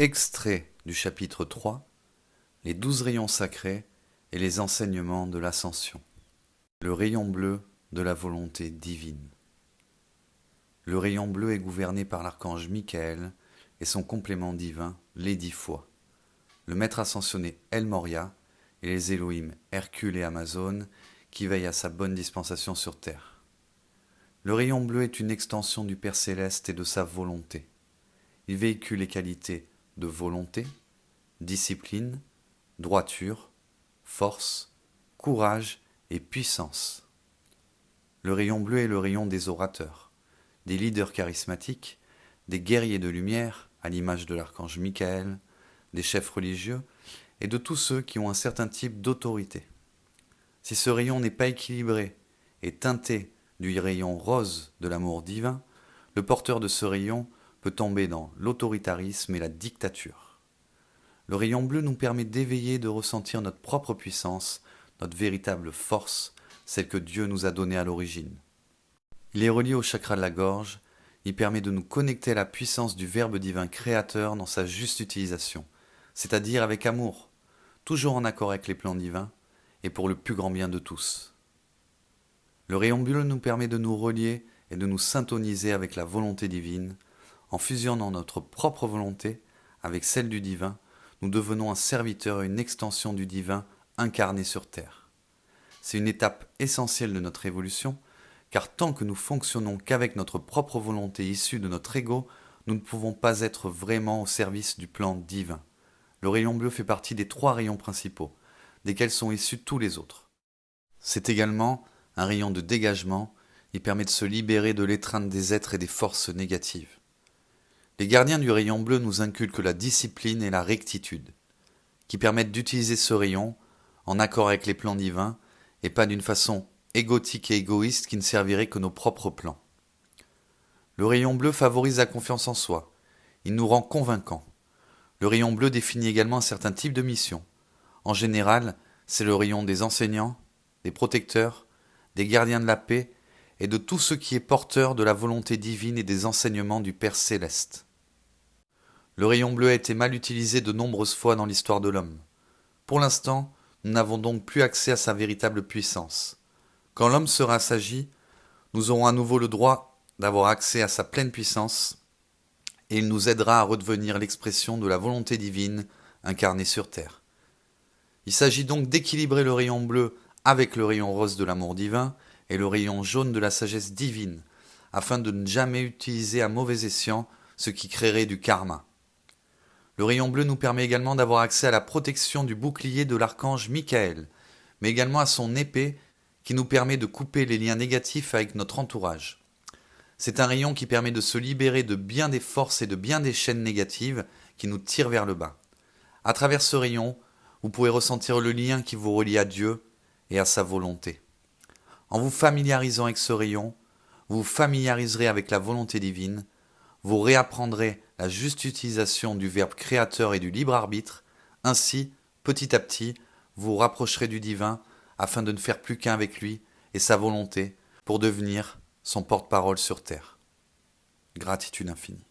Extrait du chapitre 3, les 12 rayons sacrés et les enseignements de l'ascension. Le rayon bleu de la volonté divine. Le rayon bleu est gouverné par l'archange Michael et son complément divin, les 10 fois. Le maître ascensionné El Moria et les Elohim Hercule et Amazone qui veillent à sa bonne dispensation sur terre. Le rayon bleu est une extension du Père Céleste et de sa volonté. Il véhicule les qualités de volonté, discipline, droiture, force, courage et puissance. Le rayon bleu est le rayon des orateurs, des leaders charismatiques, des guerriers de lumière, à l'image de l'archange Michael, des chefs religieux et de tous ceux qui ont un certain type d'autorité. Si ce rayon n'est pas équilibré et teinté du rayon rose de l'amour divin, le porteur de ce rayon peut tomber dans l'autoritarisme et la dictature. Le rayon bleu nous permet d'éveiller et de ressentir notre propre puissance, notre véritable force, celle que Dieu nous a donnée à l'origine. Il est relié au chakra de la gorge, il permet de nous connecter à la puissance du Verbe divin créateur dans sa juste utilisation, c'est-à-dire avec amour, toujours en accord avec les plans divins et pour le plus grand bien de tous. Le rayon bleu nous permet de nous relier et de nous syntoniser avec la volonté divine. En fusionnant notre propre volonté avec celle du divin, nous devenons un serviteur et une extension du divin incarné sur terre. C'est une étape essentielle de notre évolution, car tant que nous fonctionnons qu'avec notre propre volonté issue de notre ego, nous ne pouvons pas être vraiment au service du plan divin. Le rayon bleu fait partie des 3 rayons principaux, desquels sont issus tous les autres. C'est également un rayon de dégagement, il permet de se libérer de l'étreinte des êtres et des forces négatives. Les gardiens du rayon bleu nous inculquent la discipline et la rectitude, qui permettent d'utiliser ce rayon en accord avec les plans divins et pas d'une façon égotique et égoïste qui ne servirait que nos propres plans. Le rayon bleu favorise la confiance en soi, il nous rend convaincants. Le rayon bleu définit également un certain type de mission. En général, c'est le rayon des enseignants, des protecteurs, des gardiens de la paix et de tout ce qui est porteur de la volonté divine et des enseignements du Père Céleste. Le rayon bleu a été mal utilisé de nombreuses fois dans l'histoire de l'homme. Pour l'instant, nous n'avons donc plus accès à sa véritable puissance. Quand l'homme sera assagi, nous aurons à nouveau le droit d'avoir accès à sa pleine puissance et il nous aidera à redevenir l'expression de la volonté divine incarnée sur terre. Il s'agit donc d'équilibrer le rayon bleu avec le rayon rose de l'amour divin et le rayon jaune de la sagesse divine, afin de ne jamais utiliser à mauvais escient ce qui créerait du karma. Le rayon bleu nous permet également d'avoir accès à la protection du bouclier de l'archange Michael, mais également à son épée qui nous permet de couper les liens négatifs avec notre entourage. C'est un rayon qui permet de se libérer de bien des forces et de bien des chaînes négatives qui nous tirent vers le bas. À travers ce rayon, vous pouvez ressentir le lien qui vous relie à Dieu et à sa volonté. En vous familiarisant avec ce rayon, vous vous familiariserez avec la volonté divine, vous réapprendrez la juste utilisation du verbe créateur et du libre arbitre, ainsi, petit à petit, vous vous rapprocherez du divin afin de ne faire plus qu'un avec lui et sa volonté pour devenir son porte-parole sur terre. Gratitude infinie.